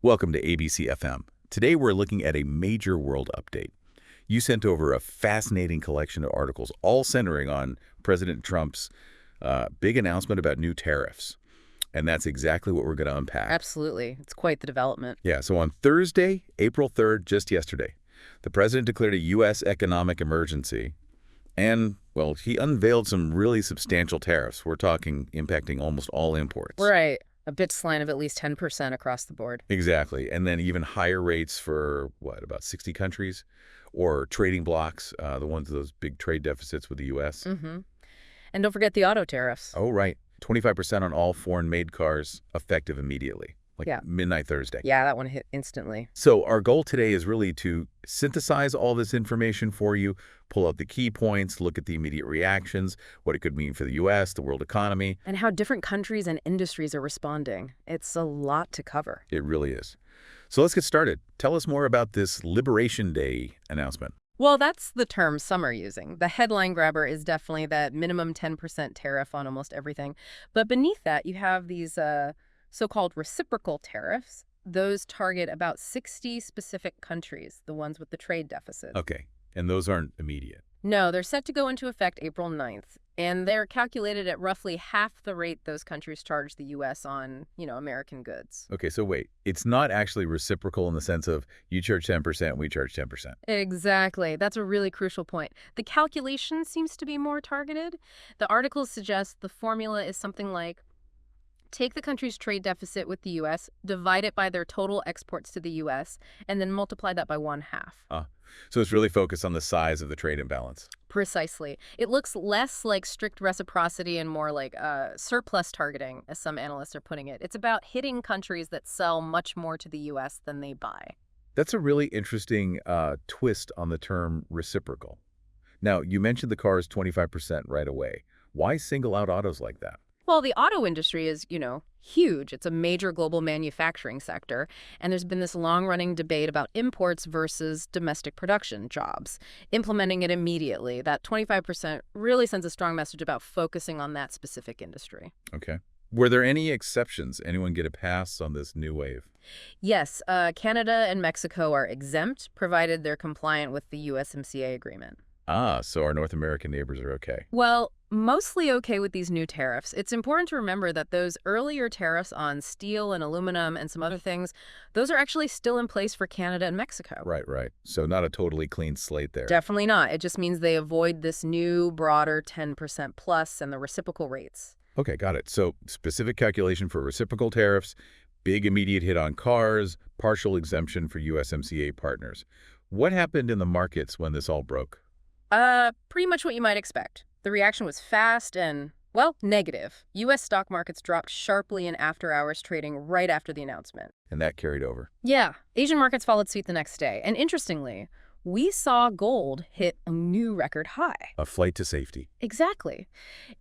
Welcome to ABC FM. Today we're looking at a major world update. You sent over a fascinating collection of articles, all centering on President Trump's big announcement about new tariffs. And that's exactly what we're going to unpack. Absolutely. It's quite the development. Yeah, so on Thursday, April 3rd, just yesterday, the president declared a U.S. economic emergency. And, well, he unveiled some really substantial tariffs. We're talking impacting almost all imports. Right. A bits line of at least 10% across the board. Exactly. And then even higher rates for, about 60 countries? Or trading blocks, the ones with those big trade deficits with the U.S. Mm-hmm. And don't forget the auto tariffs. Oh, right. 25% on all foreign-made cars, effective immediately. Midnight Thursday. Yeah, that one hit instantly. So our goal today is really to synthesize all this information for you, pull out the key points, look at the immediate reactions, what it could mean for the U.S., the world economy. And how different countries and industries are responding. It's a lot to cover. It really is. So let's get started. Tell us more about this Liberation Day announcement. Well, that's the term some are using. The headline grabber is definitely that minimum 10% tariff on almost everything. But beneath that, you have these so-called reciprocal tariffs. Those target about 60 specific countries, the ones with the trade deficit. Okay. And those aren't immediate? No, they're set to go into effect April 9th. And they're calculated at roughly half the rate those countries charge the U.S. on, American goods. Okay, so wait. It's not actually reciprocal in the sense of you charge 10%, we charge 10%. Exactly. That's a really crucial point. The calculation seems to be more targeted. The articles suggest the formula is something like, take the country's trade deficit with the U.S., divide it by their total exports to the U.S., and then multiply that by 1/2. So it's really focused on the size of the trade imbalance. Precisely. It looks less like strict reciprocity and more like surplus targeting, as some analysts are putting it. It's about hitting countries that sell much more to the U.S. than they buy. That's a really interesting twist on the term reciprocal. Now, you mentioned the car is 25% right away. Why single out autos like that? Well, the auto industry is, huge. It's a major global manufacturing sector, and there's been this long-running debate about imports versus domestic production jobs. Implementing it immediately, that 25% really sends a strong message about focusing on that specific industry. Okay. Were there any exceptions? Anyone get a pass on this new wave? Yes, Canada and Mexico are exempt, provided they're compliant with the USMCA agreement. So our North American neighbors are okay. Well, mostly okay with these new tariffs. It's important to remember that those earlier tariffs on steel and aluminum and some other things, those are actually still in place for Canada and Mexico. Right. So not a totally clean slate there. Definitely not. It just means they avoid this new, broader 10% plus and the reciprocal rates. Okay, got it. So specific calculation for reciprocal tariffs, big immediate hit on cars, partial exemption for USMCA partners. What happened in the markets when this all broke? Pretty much what you might expect. The reaction was fast and, negative. U.S. stock markets dropped sharply in after-hours trading right after the announcement. And that carried over. Yeah. Asian markets followed suit the next day. And interestingly, we saw gold hit a new record high. A flight to safety. Exactly.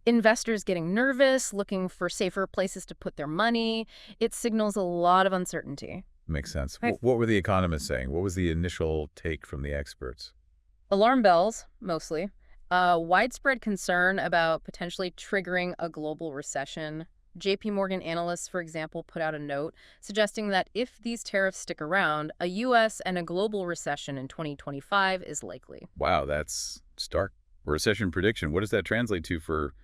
Investors getting nervous, looking for safer places to put their money. It signals a lot of uncertainty. Makes sense. What were the economists saying? What was the initial take from the experts? Alarm bells, mostly. Widespread concern about potentially triggering a global recession. J.P. Morgan analysts, for example, put out a note suggesting that if these tariffs stick around, a U.S. and a global recession in 2025 is likely. Wow, that's stark. Recession prediction, what does that translate to for,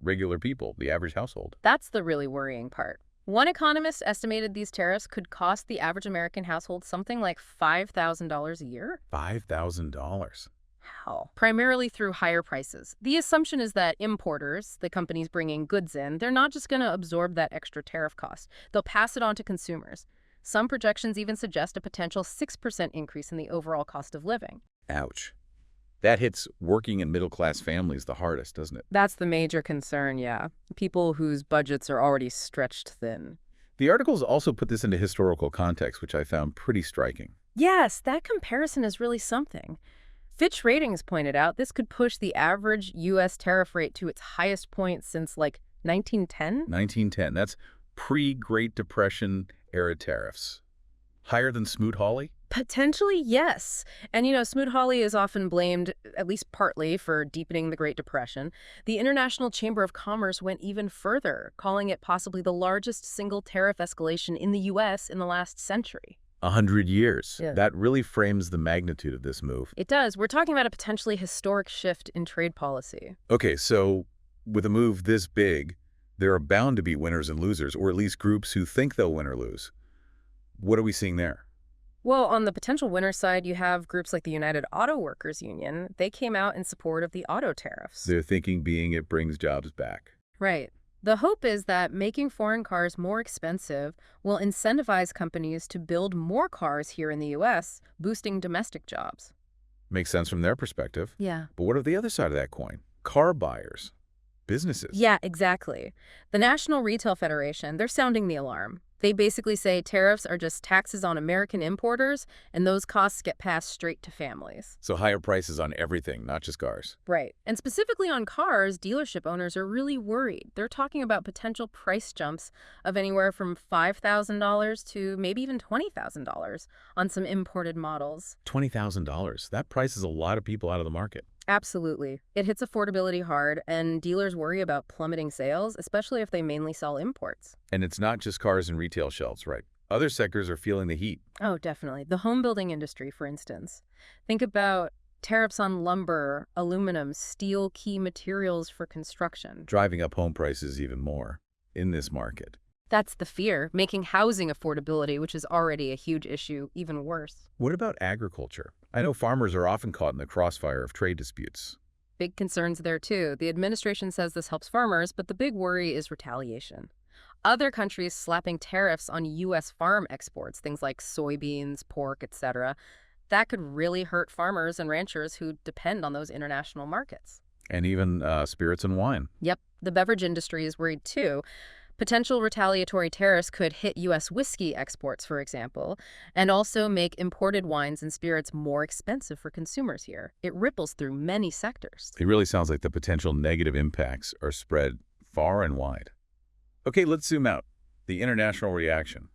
regular people, the average household? That's the really worrying part. One economist estimated these tariffs could cost the average American household something like $5,000 a year. $5,000? How? Primarily through higher prices. The assumption is that importers, the companies bringing goods in, they're not just going to absorb that extra tariff cost. They'll pass it on to consumers. Some projections even suggest a potential 6% increase in the overall cost of living. Ouch. That hits working and middle-class families the hardest, doesn't it? That's the major concern, yeah. People whose budgets are already stretched thin. The articles also put this into historical context, which I found pretty striking. Yes, that comparison is really something. Fitch Ratings pointed out this could push the average U.S. tariff rate to its highest point since, 1910? 1910. That's pre-Great Depression era tariffs. Higher than Smoot-Hawley? Potentially, yes. And, Smoot-Hawley is often blamed, at least partly, for deepening the Great Depression. The International Chamber of Commerce went even further, calling it possibly the largest single tariff escalation in the U.S. in the last century. 100 years. Yeah. That really frames the magnitude of this move. It does. We're talking about a potentially historic shift in trade policy. Okay, so with a move this big, there are bound to be winners and losers, or at least groups who think they'll win or lose. What are we seeing there? Well, on the potential winner side, you have groups like the United Auto Workers Union. They came out in support of the auto tariffs. Their thinking being it brings jobs back. Right. The hope is that making foreign cars more expensive will incentivize companies to build more cars here in the U.S., boosting domestic jobs. Makes sense from their perspective. Yeah. But what of the other side of that coin? Car buyers, businesses. Yeah, exactly. The National Retail Federation, they're sounding the alarm. They basically say tariffs are just taxes on American importers, and those costs get passed straight to families. So higher prices on everything, not just cars. Right. And specifically on cars, dealership owners are really worried. They're talking about potential price jumps of anywhere from $5,000 to maybe even $20,000 on some imported models. $20,000. That prices a lot of people out of the market. Absolutely. It hits affordability hard, and dealers worry about plummeting sales, especially if they mainly sell imports. And it's not just cars and retail shelves, right? Other sectors are feeling the heat. Oh, definitely. The home building industry, for instance. Think about tariffs on lumber, aluminum, steel, key materials for construction. Driving up home prices even more in this market. That's the fear, making housing affordability, which is already a huge issue, even worse. What about agriculture? I know farmers are often caught in the crossfire of trade disputes. Big concerns there, too. The administration says this helps farmers, but the big worry is retaliation. Other countries slapping tariffs on U.S. farm exports, things like soybeans, pork, etc., that could really hurt farmers and ranchers who depend on those international markets. And even spirits and wine. Yep, the beverage industry is worried, too. Potential retaliatory tariffs could hit U.S. whiskey exports, for example, and also make imported wines and spirits more expensive for consumers here. It ripples through many sectors. It really sounds like the potential negative impacts are spread far and wide. Okay, let's zoom out. The international reaction.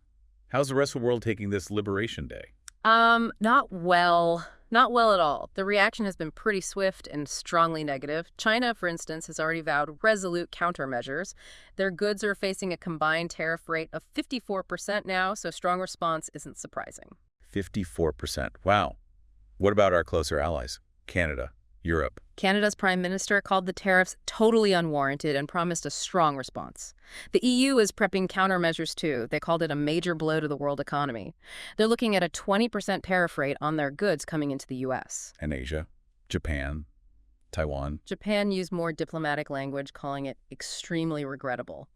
How's the rest of the world taking this Liberation Day? Not well. Not well at all. The reaction has been pretty swift and strongly negative. China, for instance, has already vowed resolute countermeasures. Their goods are facing a combined tariff rate of 54% now, so strong response isn't surprising. 54%. Wow. What about our closer allies? Canada, Europe. Canada's prime minister called the tariffs totally unwarranted and promised a strong response. The EU is prepping countermeasures too. They called it a major blow to the world economy. They're looking at a 20% tariff rate on their goods coming into the U.S. And Asia, Japan, Taiwan. Japan used more diplomatic language, calling it extremely regrettable.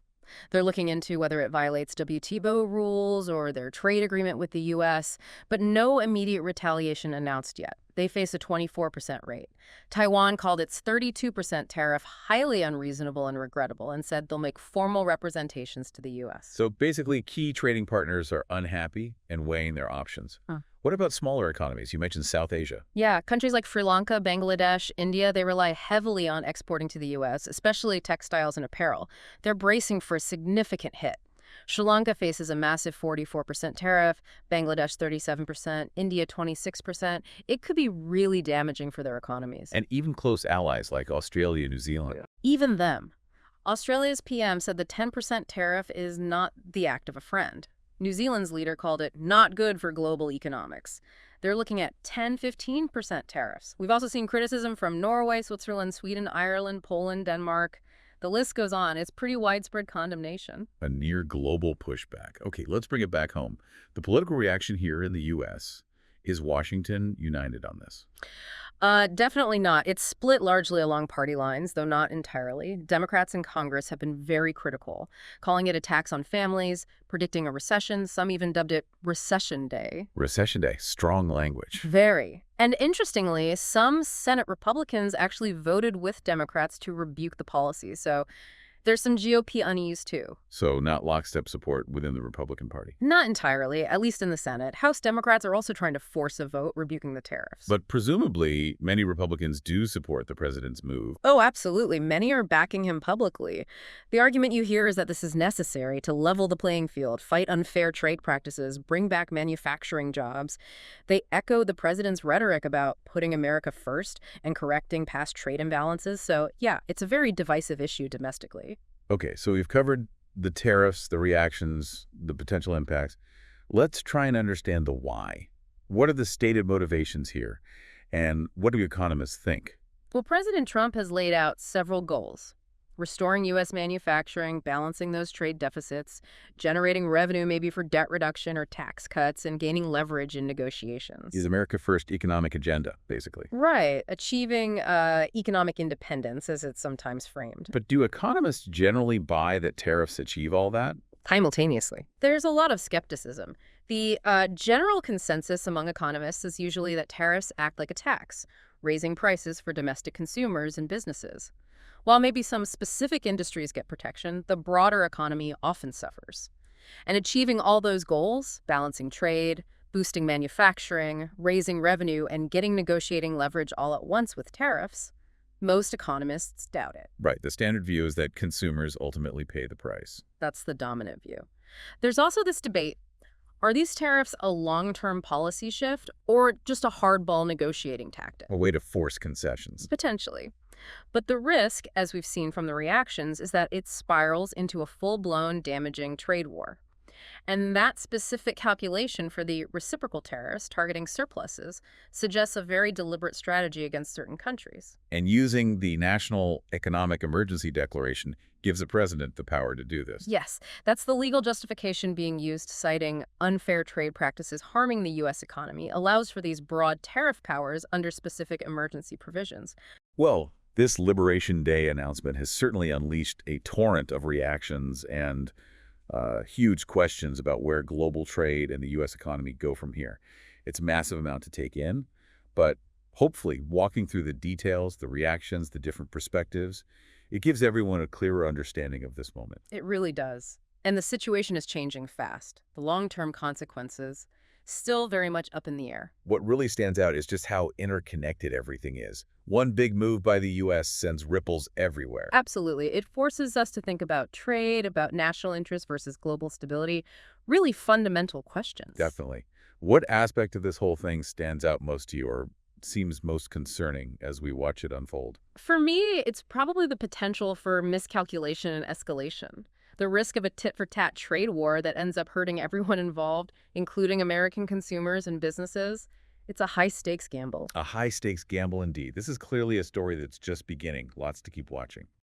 They're looking into whether it violates WTO rules or their trade agreement with the U.S., but no immediate retaliation announced yet. They face a 24% rate. Taiwan called its 32% tariff highly unreasonable and regrettable and said they'll make formal representations to the U.S. So basically, key trading partners are unhappy and weighing their options. Huh. What about smaller economies? You mentioned South Asia. Yeah, countries like Sri Lanka, Bangladesh, India, they rely heavily on exporting to the U.S., especially textiles and apparel. They're bracing for a significant hit. Sri Lanka faces a massive 44% tariff, Bangladesh 37%, India 26%. It could be really damaging for their economies. And even close allies like Australia and New Zealand. Even them. Australia's PM said the 10% tariff is not the act of a friend. New Zealand's leader called it not good for global economics. They're looking at 10-15% tariffs. We've also seen criticism from Norway, Switzerland, Sweden, Ireland, Poland, Denmark. The list goes on. It's pretty widespread condemnation. A near global pushback. Okay, let's bring it back home. The political reaction here in the U.S. Is Washington united on this? Definitely not. It's split largely along party lines, though not entirely. Democrats in Congress have been very critical, calling it a tax on families, predicting a recession. Some even dubbed it Recession Day. Recession Day. Strong language. Very. And interestingly, some Senate Republicans actually voted with Democrats to rebuke the policy. So There's some GOP unease, too. So not lockstep support within the Republican Party. Not entirely, at least in the Senate. House Democrats are also trying to force a vote rebuking the tariffs. But presumably, many Republicans do support the president's move. Oh, absolutely. Many are backing him publicly. The argument you hear is that this is necessary to level the playing field, fight unfair trade practices, bring back manufacturing jobs. They echo the president's rhetoric about putting America first and correcting past trade imbalances. So, yeah, it's a very divisive issue domestically. Okay, so we've covered the tariffs, the reactions, the potential impacts. Let's try and understand the why. What are the stated motivations here? And what do economists think? Well, President Trump has laid out several goals: restoring U.S. manufacturing, balancing those trade deficits, generating revenue maybe for debt reduction or tax cuts, and gaining leverage in negotiations. Is America First economic agenda, basically. Right, achieving economic independence, as it's sometimes framed. But do economists generally buy that tariffs achieve all that? Simultaneously, there's a lot of skepticism. The general consensus among economists is usually that tariffs act like a tax, raising prices for domestic consumers and businesses. While maybe some specific industries get protection, the broader economy often suffers. And achieving all those goals, balancing trade, boosting manufacturing, raising revenue, and getting negotiating leverage all at once with tariffs, most economists doubt it. Right, the standard view is that consumers ultimately pay the price. That's the dominant view. There's also this debate: are these tariffs a long-term policy shift or just a hardball negotiating tactic? A way to force concessions. Potentially. But the risk, as we've seen from the reactions, is that it spirals into a full-blown damaging trade war. And that specific calculation for the reciprocal tariffs targeting surpluses suggests a very deliberate strategy against certain countries. And using the National Economic Emergency Declaration gives the president the power to do this. Yes, that's the legal justification being used, citing unfair trade practices harming the U.S. economy, allows for these broad tariff powers under specific emergency provisions. Well, this Liberation Day announcement has certainly unleashed a torrent of reactions and huge questions about where global trade and the U.S. economy go from here. It's a massive amount to take in, but hopefully walking through the details, the reactions, the different perspectives, it gives everyone a clearer understanding of this moment. It really does. And the situation is changing fast. The long-term consequences, still very much up in the air. What really stands out is just how interconnected everything is. One big move by the U.S. sends ripples everywhere. Absolutely. It forces us to think about trade, about national interest versus global stability, really fundamental questions. Definitely. What aspect of this whole thing stands out most to you or seems most concerning as we watch it unfold? For me, it's probably the potential for miscalculation and escalation. The risk of a tit-for-tat trade war that ends up hurting everyone involved, including American consumers and businesses. It's a high-stakes gamble. A high-stakes gamble indeed. This is clearly a story that's just beginning. Lots to keep watching.